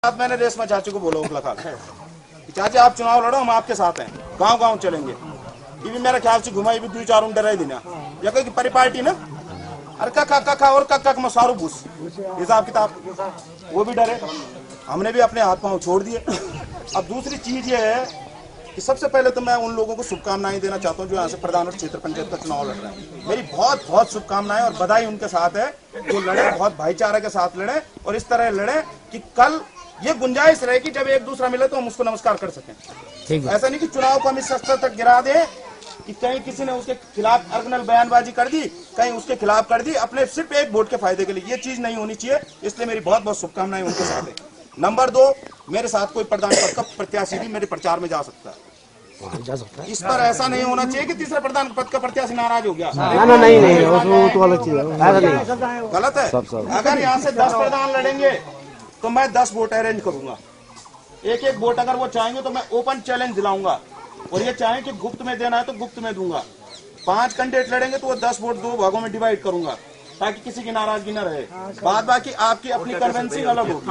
बात मैंने रेशमा चाची को बोला उखला चाची आप चुनाव लड़ो, हम आपके साथ हैं, गांव गांव चलेंगे। ये भी मेरा ख्याल से घुमाई भी 2-4 डर देना या कोई परिपाटी ना अरे का और का मसारू भूस हिसाब किताब वो भी डरे। हमने भी अपने हाथ पांव छोड़ दिए। अब दूसरी चीज ये है कि सबसे पहले तो मैं उन लोगों को शुभकामनाएं देना चाहता हूँ जो यहाँ से प्रधान और क्षेत्र पंचायत का चुनाव लड़ रहे हैं। मेरी बहुत बहुत शुभकामनाएं और बधाई उनके साथ है जो लड़े, बहुत भाईचारे के साथ लड़े और इस तरह लड़े कि कल ये गुंजाइश रहे कि जब एक दूसरा मिले तो हम उसको नमस्कार कर सकें। ऐसा नहीं कि चुनाव को हम इस स्तर तक गिरा दे कि कहीं किसी ने उसके खिलाफ अर्गनल बयानबाजी कर दी, कहीं उसके खिलाफ कर दी अपने सिर्फ एक वोट के फायदे के लिए। ये चीज नहीं होनी चाहिए, इसलिए मेरी बहुत बहुत शुभकामनाएं उनके साथ है। नंबर 2, मेरे साथ कोई प्रधान पद का प्रत्याशी भी मेरे प्रचार में जा सकता है। इस पर ऐसा नहीं होना चाहिए कि तीसरा प्रधान पद का प्रत्याशी नाराज हो गया। नहीं, वो तो अलग चीज है, गलत है। अगर यहाँ से 10 प्रधान लड़ेंगे तो मैं 10 वोट अरेंज करूंगा। एक वोट अगर वो चाहेंगे तो मैं ओपन चैलेंज दिलाऊंगा और ये चाहें कि गुप्त में देना है तो गुप्त में दूंगा। 5 कैंडिडेट लड़ेंगे तो वो 10 वोट 2 भागों में डिवाइड करूंगा ताकि किसी की नाराजगी न रहे। बाद बाकी आपकी अपनी कन्वेंसिंग अलग होगी।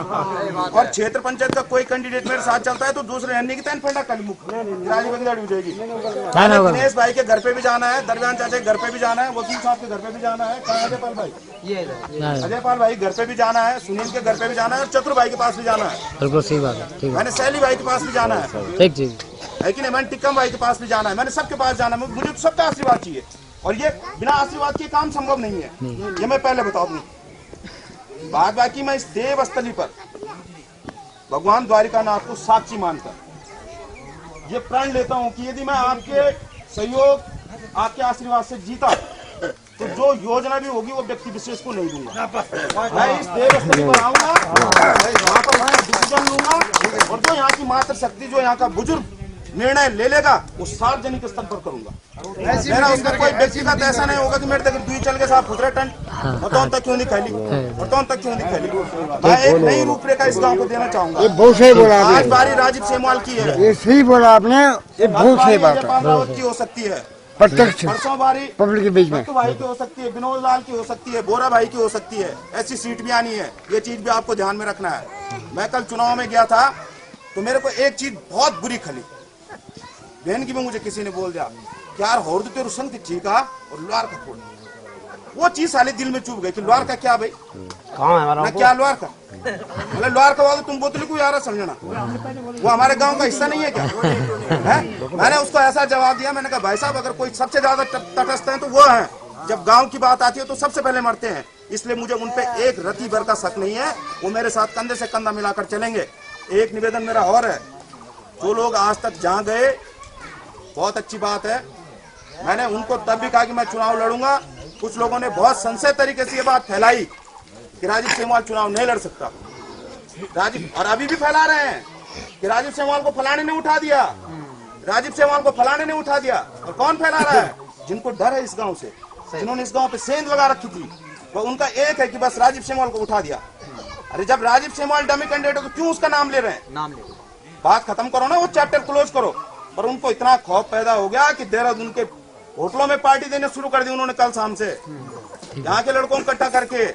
और क्षेत्र पंचायत का कोई कैंडिडेट मेरे साथ चलता है तो दूसरे अन्य की तैन फंडा कल मुख राजी बगदाड़ी हो जाएगी। दिनेश भाई के घर पे भी जाना है, दरमियान चाचा के घर पे भी जाना है, वकील साहब के घर पे भी जाना है, अजयपाल भाई अजयपाल भाई घर पे भी जाना है, सुनील के घर पे भी जाना है और चतुर भाई के पास भी जाना है। बिल्कुल सही बात है। मैंने सैली भाई के पास भी जाना है, है कि नहीं? मैंने टिक्कम भाई के पास भी जाना है, मैंने सबके पास जाना है। मुझे तो सबका आशीर्वाद चाहिए और ये बिना आशीर्वाद के काम संभव नहीं है, ये मैं पहले बता दूं। बाद बाकी मैं इस देव स्थली पर भगवान द्वारिकानाथ को साक्षी मानकर ये प्रण लेता हूं कि यदि मैं आपके सहयोग, आपके आशीर्वाद से जीता तो जो योजना भी होगी वो व्यक्ति विशेष को नहीं दूंगा। मैं इस देव स्थली पर आऊंगा, वहां पर डिसीजन लूंगा और जो यहाँ की मातृ शक्ति, जो यहाँ का बुजुर्ग निर्णय ले लेगा वो सार्वजनिक स्तर पर करूंगा। मेरा उसका कोई व्यक्तिगत ऐसा नहीं होगा कि मेरे तक दुई चल के साथ खुदरे टन बताऊं तक क्यों नहीं खैली बताऊं तक क्यों नहीं खैली। मैं एक नई रूपरेखा इस गांव को देना चाहूंगा। ये बहुत सही बोला आपने। आज बारी राजीव सेमवाल की है, ये सही बोला आपने, ये बहुत सही बात है। रावत की हो सकती है प्रत्यक्ष परसों बारी पब्लिक के बीच में भाई की हो सकती है, विनोद लाल की हो सकती है, बोरा भाई की हो सकती है। ऐसी सीट भी आनी है, ये चीज भी आपको ध्यान में रखना है। मैं कल चुनाव में गया था तो मेरे को एक चीज बहुत बुरी खली, बहन की भी मुझे किसी ने बोल दिया यार होर तो तेरू संग ठीक है और लोहार का फोड़। वो चीज साले दिल में चुभ गई कि लोहार का क्या भाई, कहाँ है क्या लोहार का, मतलब लोहार का वाला तुम बोतली को यार समझना वो हमारे गांव का हिस्सा नहीं है क्या है? मैंने उसको ऐसा जवाब दिया, मैंने कहा भाई साहब अगर कोई सबसे ज्यादा तटस्थ है तो वो है, जब गांव की बात आती है तो सबसे पहले मरते हैं। इसलिए मुझे उनपे एक रत्ती भर का शक नहीं है, वो मेरे साथ कंधे से कंधा मिलाकर चलेंगे। एक निवेदन मेरा और है, जो लोग आज तक जहाँ गए बहुत अच्छी बात है, मैंने उनको तब भी कहा कि मैं चुनाव लड़ूंगा। कुछ लोगों ने बहुत संशय तरीके से ये बात फैलाई कि राजीव सेमवाल चुनाव नहीं लड़ सकता। राजीव और अभी भी फैला रहे हैं कि राजीव सेमवाल को फलाने ने उठा दिया, राजीव सेमवाल को फलाने ने उठा दिया। और कौन फैला रहा है? जिनको डर है इस गांव से, जिन्होंने इस गांव पे सेंध लगा रखी थी, वो उनका एक है कि बस राजीव सेमवाल को उठा दिया। अरे जब राजीव सेमवाल डमी कैंडिडेट हो तो क्यों उसका नाम ले रहे हैं? बात खत्म करो ना, वो चैप्टर क्लोज करो। पर उनको इतना खौफ पैदा हो गया कि देहरादून के होटलों में पार्टी देने शुरू कर दी उन्होंने कल शाम से। यहाँ के लड़कों को इकट्ठा करके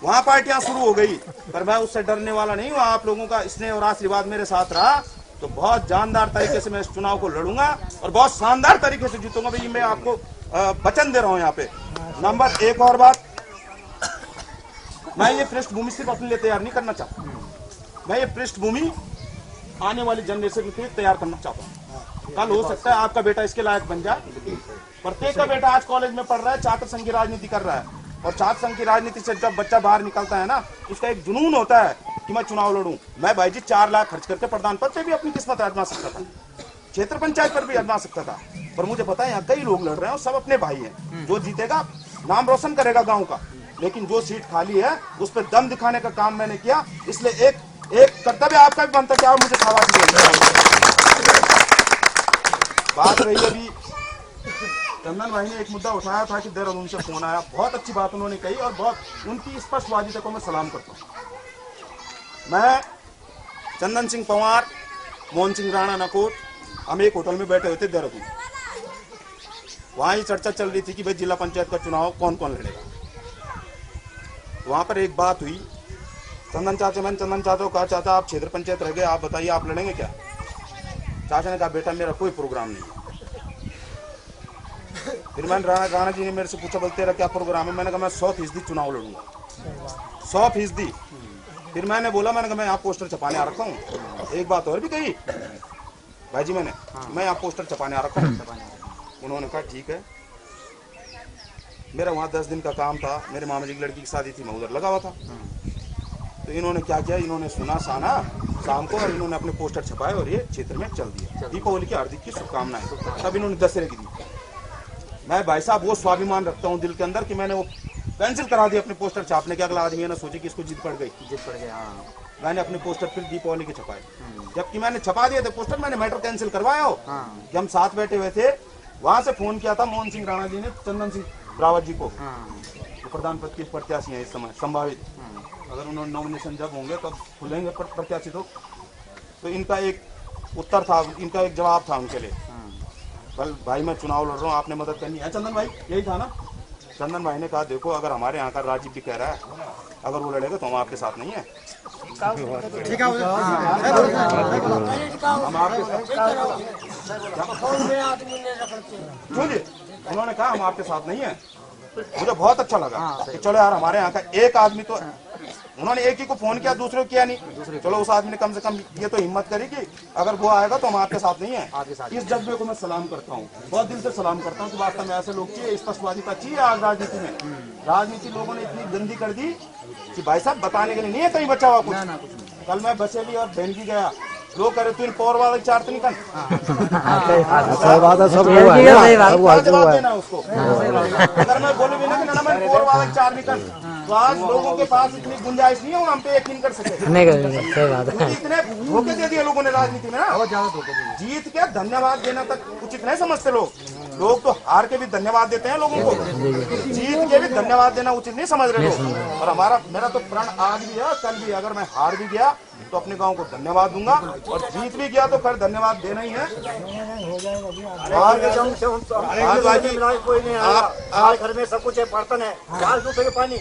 वहाँ पार्टियां शुरू हो गई। पर मैं उससे डरने वाला नहीं हूँ। आप लोगों का स्नेह और आशीर्वाद मेरे साथ रहा तो बहुत जानदार तरीके से मैं इस चुनाव को लड़ूंगा और बहुत शानदार तरीके से जीतूंगा। भाई मैं आपको वचन दे रहा हूँ। यहाँ पे नंबर 1 और बात, मैं ये पृष्ठभूमि सिर्फ अपने लिए तैयार नहीं करना चाहता, मैं ये पृष्ठभूमि आने वाली जनरेशन के लिए तैयार करना चाहता हूँ। कल हो सकता है आपका बेटा इसके लायक बन जाए। प्रत्येक का बेटा आज कॉलेज में पढ़ रहा है, छात्र संघ की राजनीति कर रहा है और छात्र संघ की राजनीति से जब बच्चा बाहर निकलता है ना, उसका एक जुनून होता है कि मैं चुनाव लड़ूं। मैं भाई जी 4 लाख खर्च करके प्रधान पद पे भी अपनी किस्मत आजमा सकता था, क्षेत्र पंचायत पर भी आजमा सकता था, पर मुझे पता है यहाँ कई लोग लड़ रहे हैं और सब अपने भाई हैं। जो जीतेगा नाम रोशन करेगा गाँव का, लेकिन जो सीट खाली है उस पर दम दिखाने का काम मैंने किया। इसलिए एक कर्तव्य आपका भी बनता है कि आप मुझे शाबाशी दें। बात रही अभी चंदन भाई ने एक मुद्दा उठाया था कि देहरादून से फोन आया, बहुत अच्छी बात उन्होंने कही और बहुत उनकी स्पष्टवादिता को मैं सलाम करता हूँ। मैं चंदन सिंह पंवार, मोहन सिंह राणा नकोट, हम एक होटल में बैठे हुए थे देहरादून। वहां ही चर्चा चल रही थी कि भाई जिला पंचायत का चुनाव कौन कौन लड़ेगा। वहां पर एक बात हुई चंदन चाचा, मैंने चंदन चाचा को कहा, चाचा आप क्षेत्र पंचायत रह गए, आप बताइए आप लड़ेंगे क्या? चाचा ने कहा बेटा मेरा कोई प्रोग्राम नहीं। फिर मैंने राणा जी ने मेरे से पूछा, बोलते तेरा क्या प्रोग्राम है? मैंने कहा मैं 100% चुनाव लड़ूंगा, 100%। फिर मैंने बोला, मैंने कहा मैं यहाँ पोस्टर छपाने आ रखा हूँ। एक बात और भी कही भाई जी मैंने, मैं यहाँ पोस्टर छपाने आ रखा हूँ। उन्होंने कहा ठीक है। मेरा वहाँ 10 दिन का काम था, मेरे मामा जी की लड़की की शादी थी, मैं उधर लगा हुआ था। तो इन्होंने क्या किया, इन्होंने सुना साना शाम को, और इन्होंने अपने पोस्टर छपाए और ये क्षेत्र में चल दिया। दीपावली की हार्दिक की शुभकामनाएं, तब इन्होंने दशहरे की दी। मैं भाई साहब वो स्वाभिमान रखता हूँ दिल के अंदर कि मैंने वो कैंसिल करा दिया अपने पोस्टर छापने के। अगला आदमी ये ना सोचे कि इसको जिद पड़ गई। हाँ। मैंने अपने पोस्टर फिर दीपावली के छपाए, जबकि मैंने छपा दिए थे पोस्टर, मैंने मैटर कैंसिल करवाया हो। जब हम साथ बैठे हुए थे, वहां से फोन किया था मोहन सिंह राणा जी ने चंदन सिंह रावत जी को, जो प्रधान पद के प्रत्याशी हैं इस समय संभावित। अगर उन्होंने नॉमिनेशन जब होंगे तब खुलेंगे प्रत्याशी, तो इनका एक उत्तर था, इनका एक जवाब था उनके लिए, कल भाई मैं चुनाव लड़ रहा हूँ, आपने मदद करनी है। चंदन भाई यही था ना? चंदन भाई ने कहा देखो अगर हमारे यहाँ का राजीव भी कह रहा है अगर वो लड़ेगा तो हम आपके साथ नहीं है। ठीक है हम आपके साथ, सुनिए उन्होंने कहा हम आपके साथ नहीं है। मुझे बहुत अच्छा लगा कि चलो यार हमारे यहाँ का एक आदमी तो, उन्होंने एक ही को फोन किया, दूसरे को किया नहीं। चलो उस आदमी ने कम से कम ये तो हिम्मत करी कि अगर वो आएगा तो हम आपके साथ नहीं है। इस जज्बे को मैं सलाम करता हूँ, बहुत दिल से सलाम करता हूँ कि वास्तव में ऐसे लोग चाहिए, स्पष्टवादिता चाहिए आज राजनीति में। राजनीति लोगों ने इतनी गंदी कर दी कि भाई साहब बताने के लिए नहीं है कहीं बचा हुआ कुछ। कल मैं बसेली और बेंजी गया, लोग करे तू इन पावर वाले चार तो निकल, जवाब देना उसको। अगर मैं बोलूँ भी ना कि ना मैं पावर वाले चार निकल, तो आज लोगों के पास इतनी गुंजाइश नहीं है हम पे यकीन कर सके। इतने धोखे दे दिए लोगों ने राजनीति में ना, जीत के धन्यवाद देना तक उचित नहीं समझते लोग। लोग तो हार के भी धन्यवाद देते हैं लोगों को, जीत के भी धन्यवाद देना उचित नहीं समझ रहे लोग। और मेरा तो प्रण आज भी है कल भी, अगर मैं हार भी गया तो अपने गांव को धन्यवाद दूंगा, और जीत भी गया तो फिर धन्यवाद देना ही है। कोई नहीं, घर में सब कुछ है, बर्तन है, पानी